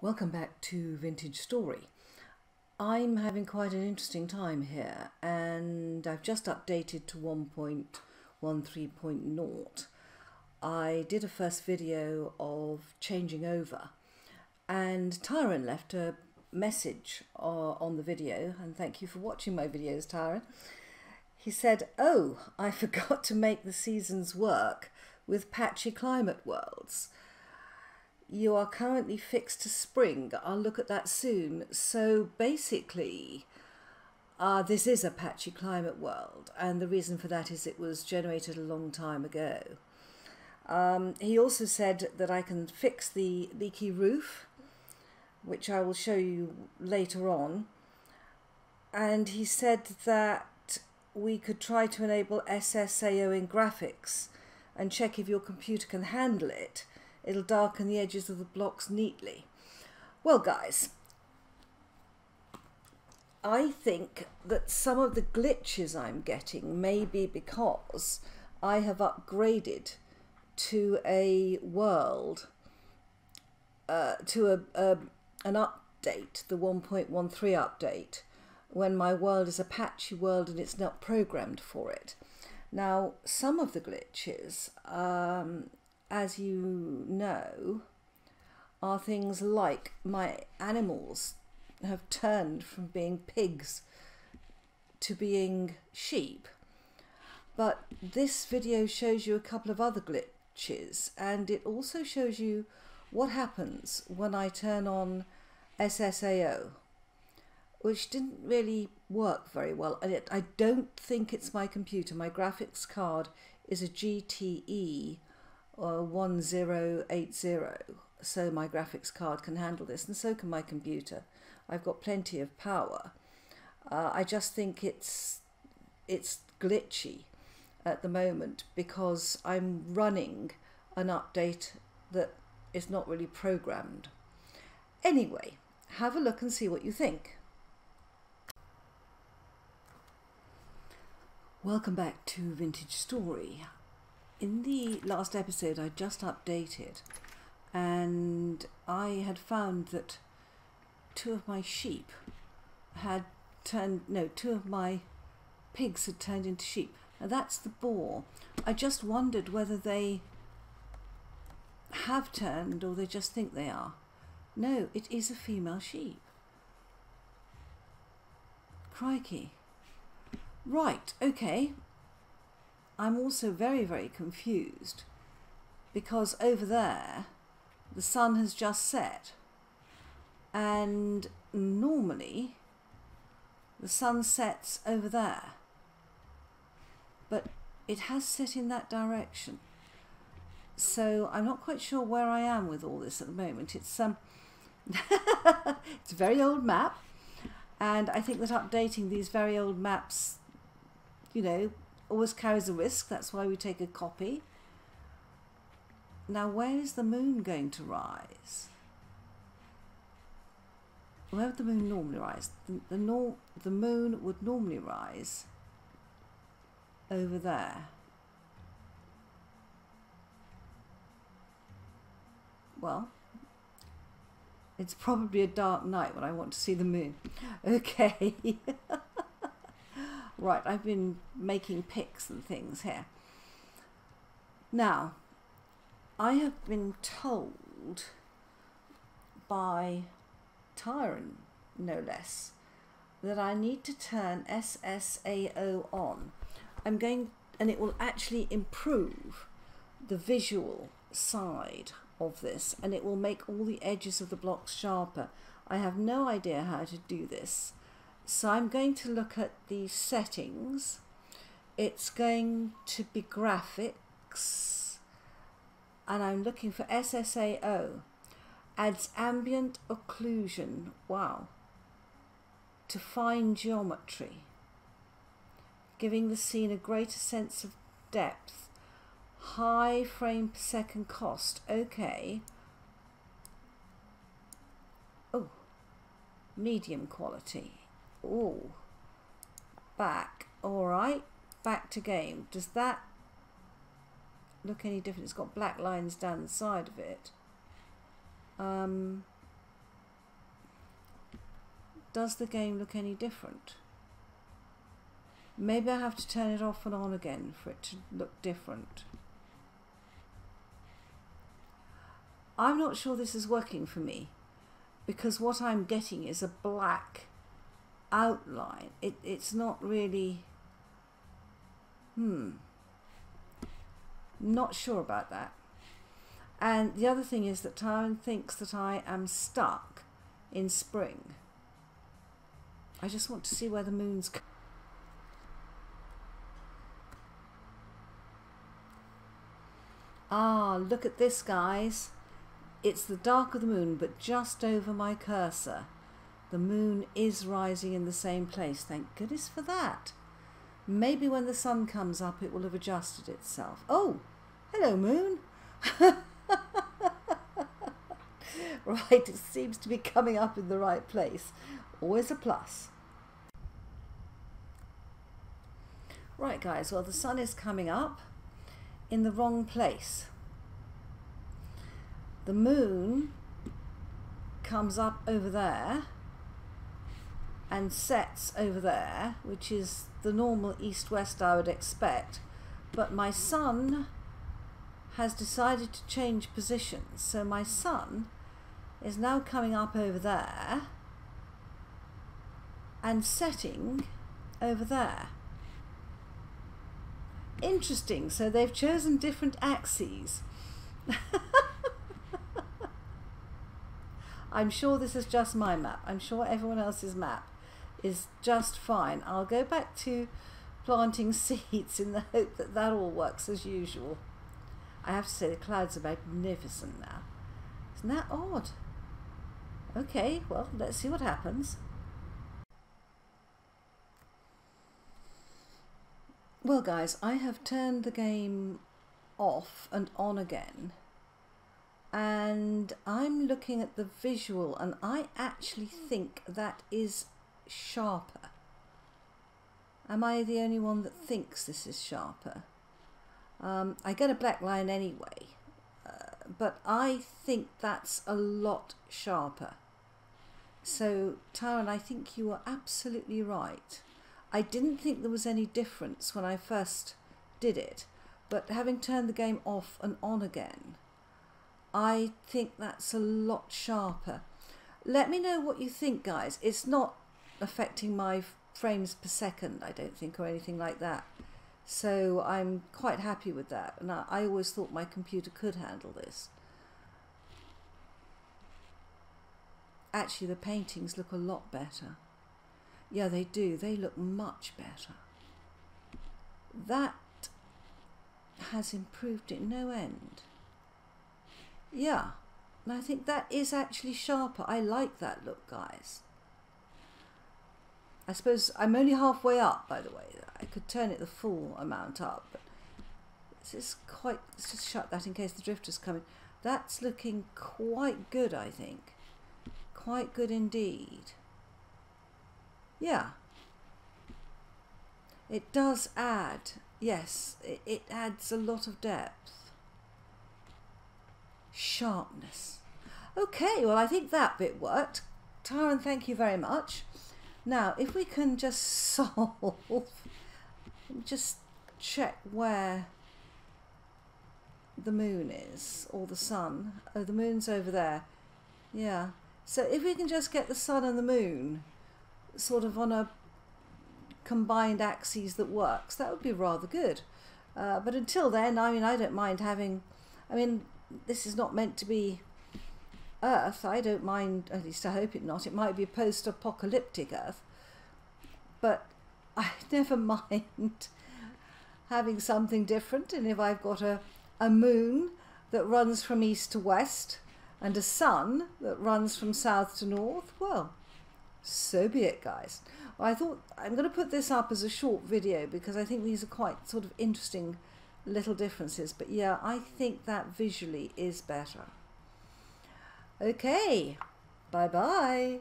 Welcome back to Vintage Story. I'm having quite an interesting time here, and I've just updated to 1.13.0. I did a first video of changing over, and Tyron left a message on the video, and thank you for watching my videos, Tyron. He said, "Oh, I forgot to make the seasons work with patchy climate worlds. You are currently fixed to spring. I'll look at that soon." So basically, this is a patchy climate world, and the reason for that is it was generated a long time ago. He also said that I can fix the leaky roof, which I will show you later on. And he said that we could try to enable SSAO in graphics and check if your computer can handle it. It'll darken the edges of the blocks neatly. Well, guys, I think that some of the glitches I'm getting may be because I have upgraded to a world, to an update, the 1.13 update, when my world is a patchy world and it's not programmed for it. Now, some of the glitches, as you know, are things like my animals have turned from being pigs to being sheep. But this video shows you a couple of other glitches, and it also shows you what happens when I turn on SSAO, which didn't really work very well. And I don't think it's my computer. My graphics card is a GTE 1080, so my graphics card can handle this, and so can my computer. I've got plenty of power. I just think it's glitchy at the moment because I'm running an update that is not really programmed. Anyway, have a look and see what you think. Welcome back to Vintage Story. In the last episode I just updated, and I had found that two of my sheep had turned, no, two of my pigs had turned into sheep. Now that's the boar. I just wondered whether they have turned or they just think they are. No, it is a female sheep. Crikey. Right, okay. I'm also very, very confused because over there the sun has just set, and normally the sun sets over there, but it has set in that direction. So I'm not quite sure where I am with all this at the moment. It's it's a very old map, and I think that updating these very old maps, you know, always carries a risk. That's why we take a copy. Now, where is the moon going to rise? Where would the moon normally rise? The moon would normally rise over there. Well, it's probably a dark night when I want to see the moon. Okay. Right, I've been making pics and things here. Now, I have been told by Tyron, no less, that I need to turn SSAO on. I'm going, and it will actually improve the visual side of this, and it will make all the edges of the blocks sharper. I have no idea how to do this. So I'm going to look at the settings. It's going to be graphics, and I'm looking for SSAO. Adds ambient occlusion, wow, to fine geometry, giving the scene a greater sense of depth. High frame per second cost, okay. Oh, medium quality. Oh, back, all right, back to game. Does that look any different? It's got black lines down the side of it. does the game look any different? Maybe I have to turn it off and on again for it to look different. I'm not sure this is working for me, because what I'm getting is a black outline. It's not really... Not sure about that. And the other thing is that Tyron thinks that I am stuck in spring. I just want to see where the moon's... Ah, look at this, guys. It's the dark of the moon, but just over my cursor. The moon is rising in the same place. Thank goodness for that. Maybe when the sun comes up, it will have adjusted itself. Oh, hello, moon. Right, it seems to be coming up in the right place. Always a plus. Right, guys, well, the sun is coming up in the wrong place. The moon comes up over there and sets over there, which is the normal east-west I would expect, but my sun has decided to change positions. So my sun is now coming up over there and setting over there. Interesting, so they've chosen different axes. I'm sure this is just my map. I'm sure everyone else's map is just fine. I'll go back to planting seeds in the hope that that all works as usual. I have to say the clouds are magnificent now. Isn't that odd? Okay, well, let's see what happens. Well, guys, I have turned the game off and on again, and I'm looking at the visual, and I actually think that is sharper. Am I the only one that thinks this is sharper? I get a black line anyway, but I think that's a lot sharper. So, Tyron, I think you are absolutely right. I didn't think there was any difference when I first did it, but having turned the game off and on again, I think that's a lot sharper. Let me know what you think, guys. It's not affecting my frames per second, I don't think, or anything like that. So I'm quite happy with that. And I always thought my computer could handle this. Actually, the paintings look a lot better. Yeah, they do. They look much better. That has improved it no end. Yeah, and I think that is actually sharper. I like that look, guys. I suppose I'm only halfway up, by the way. I could turn it the full amount up, but it's quite... Let's just shut that in case the drifter's coming. That's looking quite good, I think. Quite good indeed. Yeah. It does add, yes, it adds a lot of depth. Sharpness. Okay, well, I think that bit worked. Tyron, thank you very much. Now, if we can just solve, just check where the moon is, or the sun. Oh, the moon's over there. Yeah. So if we can just get the sun and the moon sort of on a combined axes that works, that would be rather good. But until then, I mean, I don't mind having... I mean, this is not meant to be Earth. I don't mind, at least I hope it not. It might be post-apocalyptic Earth. But I never mind having something different. And if I've got a moon that runs from east to west and a sun that runs from south to north, well, so be it, guys. Well, I thought I'm going to put this up as a short video because I think these are quite sort of interesting little differences. But yeah, I think that visually is better. Okay, bye-bye.